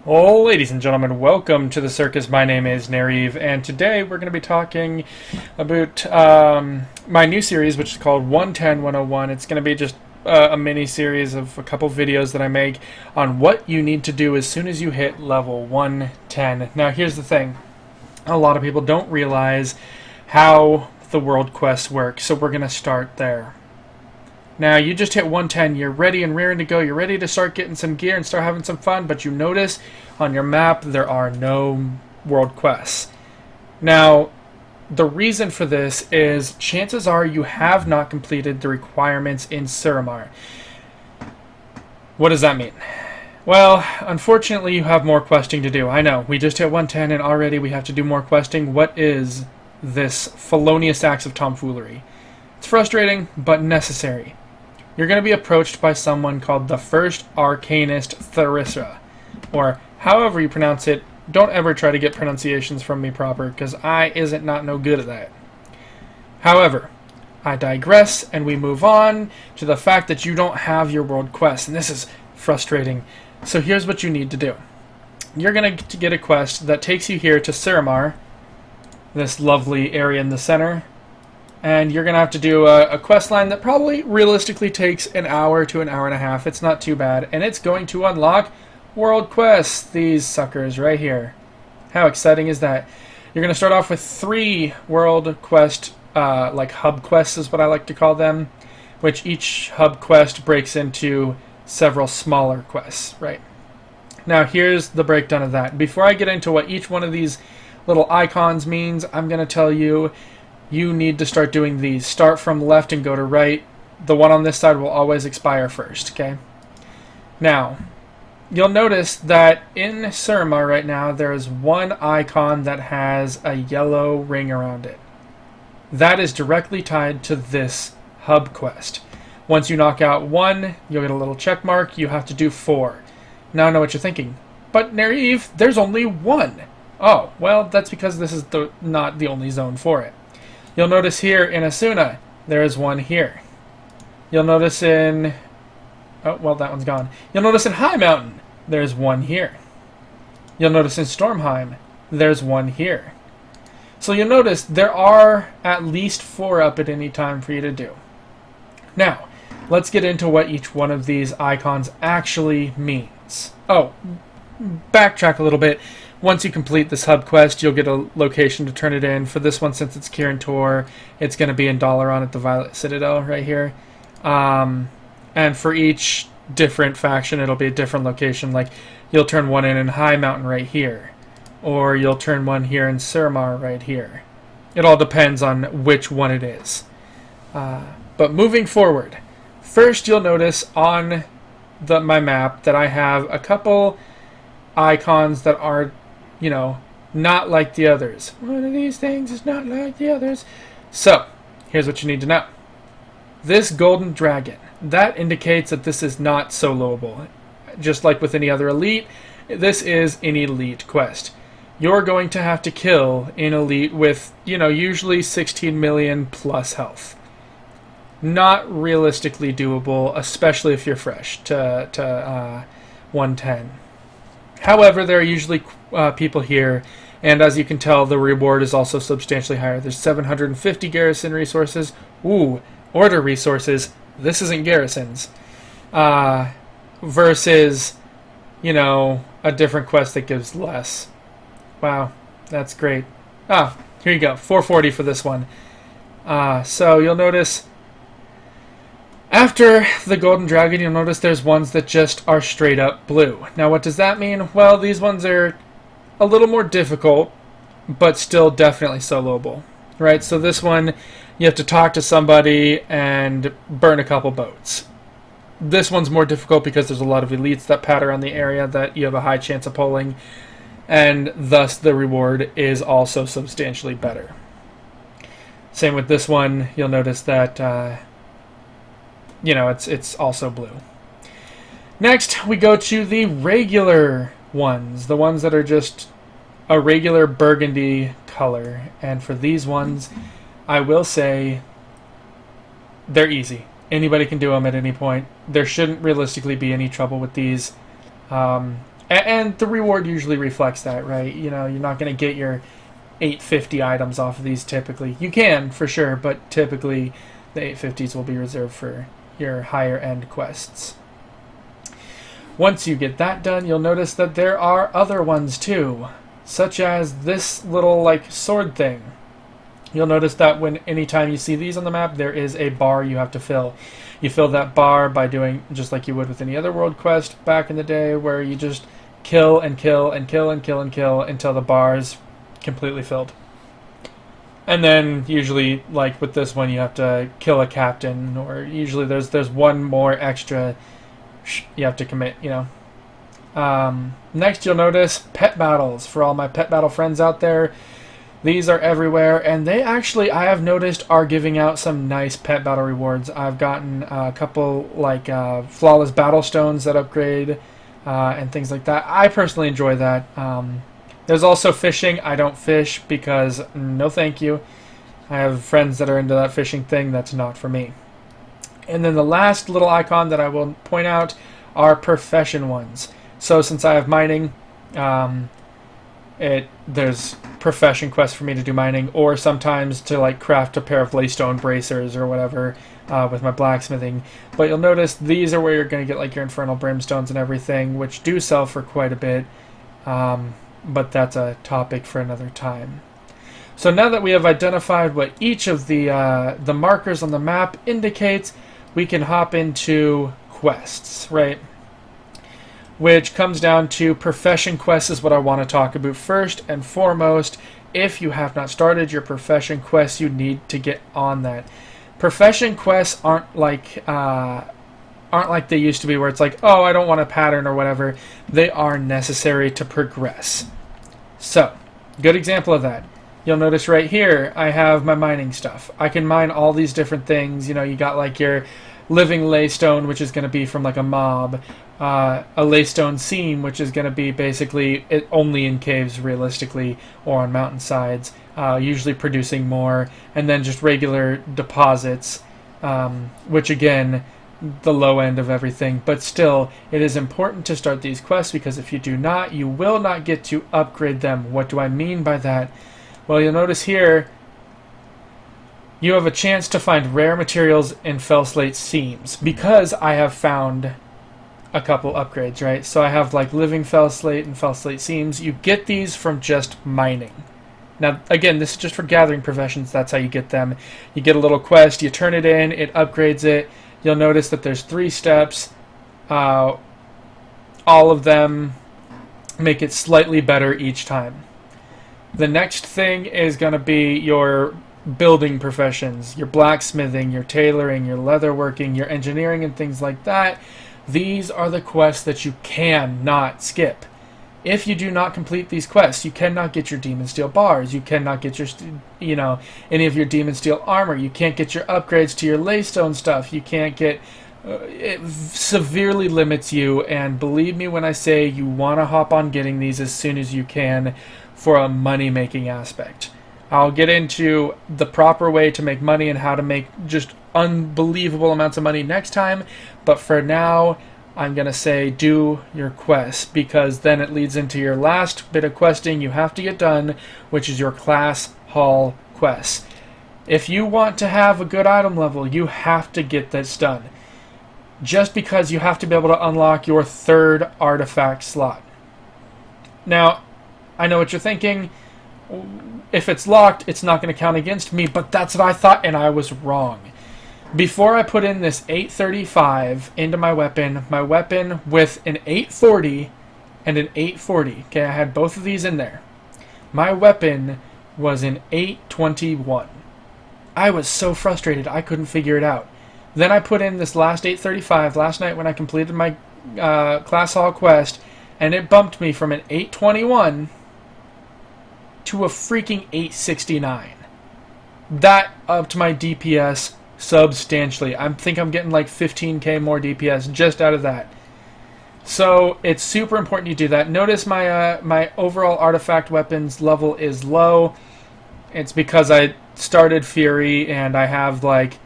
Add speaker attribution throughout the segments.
Speaker 1: Well, ladies and gentlemen, welcome to the circus. My name is Nareve, and today we're going to be talking about my new series, which is called 110-101. It's going to be just a mini series of a couple videos that I make on what you need to do as soon as you hit level 110. Now, here's the thing. A lot of people don't realize how the world quests work, so we're going to start there. Now, you just hit 110, you're ready and rearing to go, you're ready to start getting some gear and start having some fun, but you notice on your map there are no world quests. Now, the reason for this is chances are you have not completed the requirements in Suramar. What does that mean? Well, unfortunately you have more questing to do. I know, we just hit 110 and already we have to do more questing. What is this felonious acts of tomfoolery? It's frustrating, but necessary. You're going to be approached by someone called the First Arcanist Tharissa, or however you pronounce it. Don't ever try to get pronunciations from me proper, because I isn't not no good at that. However, I digress, and we move on to the fact that you don't have your world quest, and this is frustrating. So here's what you need to do. You're going to get a quest that takes you here to Suramar, this lovely area in the center. And you're going to have to do a quest line that probably realistically takes an hour to an hour and a half. It's not too bad. And it's going to unlock world quests, these suckers right here. How exciting is that? You're going to start off with 3 world quest, like hub quests is what I like to call them, which each hub quest breaks into several smaller quests, right? Now here's the breakdown of that. Before I get into what each one of these little icons means, I'm going to tell you you need to start doing these. Start from left and go to right. The one on this side will always expire first, okay? Now, you'll notice that in Suramar right now, there is one icon that has a yellow ring around it. That is directly tied to this hub quest. Once you knock out 1, you'll get a little check mark. You have to do 4. Now I know what you're thinking. But Nareve, there's only 1. Oh, well, that's because this is not the only zone for it. You'll notice here in Asuna, there is 1 here. You'll notice in... oh, well, that one's gone. You'll notice in High Mountain, there's 1 here. You'll notice in Stormheim, there's 1 here. So you'll notice there are at least 4 up at any time for you to do. Now, let's get into what each one of these icons actually means. Oh, backtrack a little bit. Once you complete this hub quest, you'll get a location to turn it in. For this one, since it's Kirin Tor, it's going to be in Dalaran at the Violet Citadel right here. And for each different faction, it'll be a different location. Like, you'll turn one in High Mountain right here. Or you'll turn one here in Suramar right here. It all depends on which one it is. But moving forward, first you'll notice on my map that I have a couple icons that are, you know, not like the others. One of these things is not like the others. So, here's what you need to know. This golden dragon, that indicates that this is not soloable. Just like with any other elite, this is an elite quest. You're going to have to kill an elite with, you know, usually 16 million plus health. Not realistically doable, especially if you're fresh to 110. However, there are usually people here, and as you can tell, the reward is also substantially higher. There's 750 garrison resources. Ooh, order resources. This isn't garrisons. Versus, you know, a different quest that gives less. Wow, that's great. Ah, here you go. 440 for this one. So you'll notice after the Golden Dragon, you'll notice there's ones that just are straight up blue. Now, what does that mean? Well, these ones are a little more difficult, but still definitely soloable, right? So this one, you have to talk to somebody and burn a couple boats. This one's more difficult because there's a lot of elites that pat around the area that you have a high chance of pulling, and thus the reward is also substantially better. Same with this one. You'll notice that you know, it's also blue. Next, we go to the regular ones, the ones that are just a regular burgundy color. And for these ones, I will say they're easy. Anybody can do them at any point. There shouldn't realistically be any trouble with these. And the reward usually reflects that, right? You know, you're not going to get your 850 items off of these typically. You can, for sure, but typically the 850s will be reserved for your higher end quests. Once you get that done, you'll notice that there are other ones too, such as this little like sword thing. You'll notice that anytime you see these on the map, there is a bar you have to fill. You fill that bar by doing just like you would with any other world quest back in the day, where you just kill and kill and kill and kill and kill until the bar's completely filled. And then usually, like with this one, you have to kill a captain, or usually there's one more extra you have to commit, you know. Next, you'll notice pet battles. For all my pet battle friends out there, these are everywhere, and they actually, I have noticed, are giving out some nice pet battle rewards. I've gotten a couple like flawless battle stones that upgrade and things like that. I personally enjoy that. There's also fishing. I don't fish because no thank you. I have friends that are into that fishing thing. That's not for me. And then the last little icon that I will point out are profession ones. So since I have mining, there's profession quests for me to do mining, or sometimes to like craft a pair of laystone bracers or whatever with my blacksmithing. But you'll notice these are where you're going to get like your infernal brimstones and everything, which do sell for quite a bit. But that's a topic for another time. So now that we have identified what each of the markers on the map indicates, we can hop into quests, right? Which comes down to profession quests is what I want to talk about first and foremost. If you have not started your profession quests, you need to get on that. Profession quests aren't like they used to be, where it's like, oh, I don't want a pattern or whatever. They are necessary to progress. So, good example of that. You'll notice right here, I have my mining stuff. I can mine all these different things. You know, you got like your living laystone, which is going to be from like a mob. A laystone seam, which is going to be basically only in caves realistically, or on mountainsides, usually producing more. And then just regular deposits, which again, the low end of everything, but still it is important to start these quests, because if you do not, you will not get to upgrade them. What do I mean by that? Well, you'll notice here you have a chance to find rare materials in fell slate seams, because I have found a couple upgrades, right? So I have like living fell slate and fell slate seams. You get these from just mining. Now, again, this is just for gathering professions. That's how you get them. You get a little quest, you turn it in, it upgrades it. You'll notice that there's 3 steps. All of them make it slightly better each time. The next thing is going to be your building professions, your blacksmithing, your tailoring, your leatherworking, your engineering, and things like that. These are the quests that you cannot skip. If you do not complete these quests, you cannot get your demon steel bars. You cannot get your, any of your demon steel armor. You can't get your upgrades to your laystone stuff. You can't get. It severely limits you. And believe me when I say you want to hop on getting these as soon as you can for a money-making aspect. I'll get into the proper way to make money and how to make just unbelievable amounts of money next time. But for now, I'm going to say do your quests, because then it leads into your last bit of questing you have to get done, which is your class hall quests. If you want to have a good item level, you have to get this done. Just because you have to be able to unlock your 3rd artifact slot. Now, I know what you're thinking. If it's locked, it's not going to count against me, but that's what I thought, and I was wrong. Before I put in this 835 into my weapon with an 840 and an 840, okay, I had both of these in there. My weapon was an 821. I was so frustrated, I couldn't figure it out. Then I put in this last 835 last night when I completed my class hall quest, and it bumped me from an 821 to a freaking 869. That upped my DPS substantially. I think I'm getting like 15k more DPS just out of that. So it's super important you do that. Notice my overall artifact weapons level is low. It's because I started Fury and I have like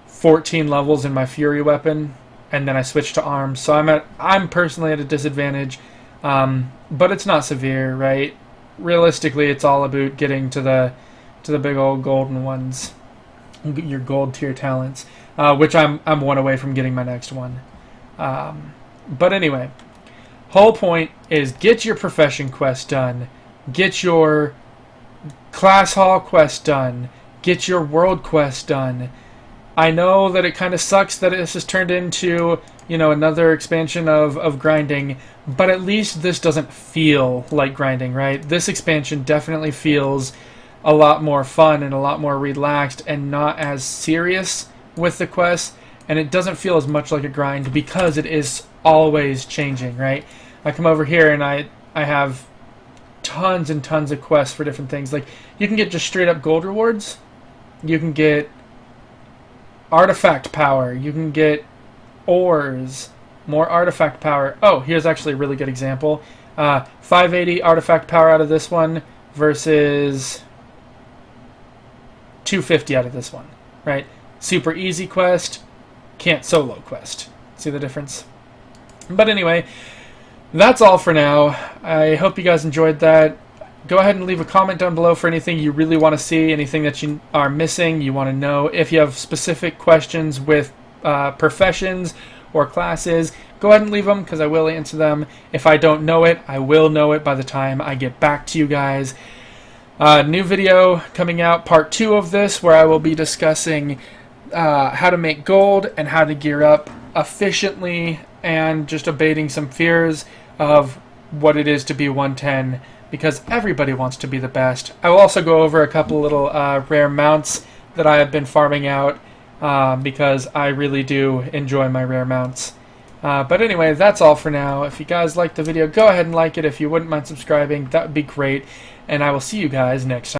Speaker 1: 14 levels in my Fury weapon, and then I switched to arms. So I'm personally at a disadvantage. But it's not severe, right? Realistically, it's all about getting to the big old golden ones, your gold tier talents, which I'm one away from getting my next one. But anyway, whole point is get your profession quest done, get your class hall quest done, get your world quest done. I know that it kind of sucks that this has turned into, another expansion of grinding, but at least this doesn't feel like grinding, right? This expansion definitely feels a lot more fun and a lot more relaxed and not as serious with the quests, and it doesn't feel as much like a grind because it is always changing, right? I come over here and I have tons and tons of quests for different things. Like, you can get just straight up gold rewards, you can get artifact power, you can get ores, more artifact power. Oh, here's actually a really good example. 580 artifact power out of this one versus 250 out of this one, right? Super easy quest, can't solo quest. See the difference? But anyway, that's all for now. I hope you guys enjoyed that. Go ahead and leave a comment down below for anything you really want to see, anything that you are missing, you want to know. If you have specific questions with professions or classes, go ahead and leave them because I will answer them. If I don't know it, I will know it by the time I get back to you guys. New video coming out, part 2 of this, where I will be discussing how to make gold and how to gear up efficiently and just abating some fears of what it is to be 110, because everybody wants to be the best. I will also go over a couple little rare mounts that I have been farming out because I really do enjoy my rare mounts. But anyway, that's all for now. If you guys liked the video, go ahead and like it. If you wouldn't mind subscribing, that would be great. And I will see you guys next time.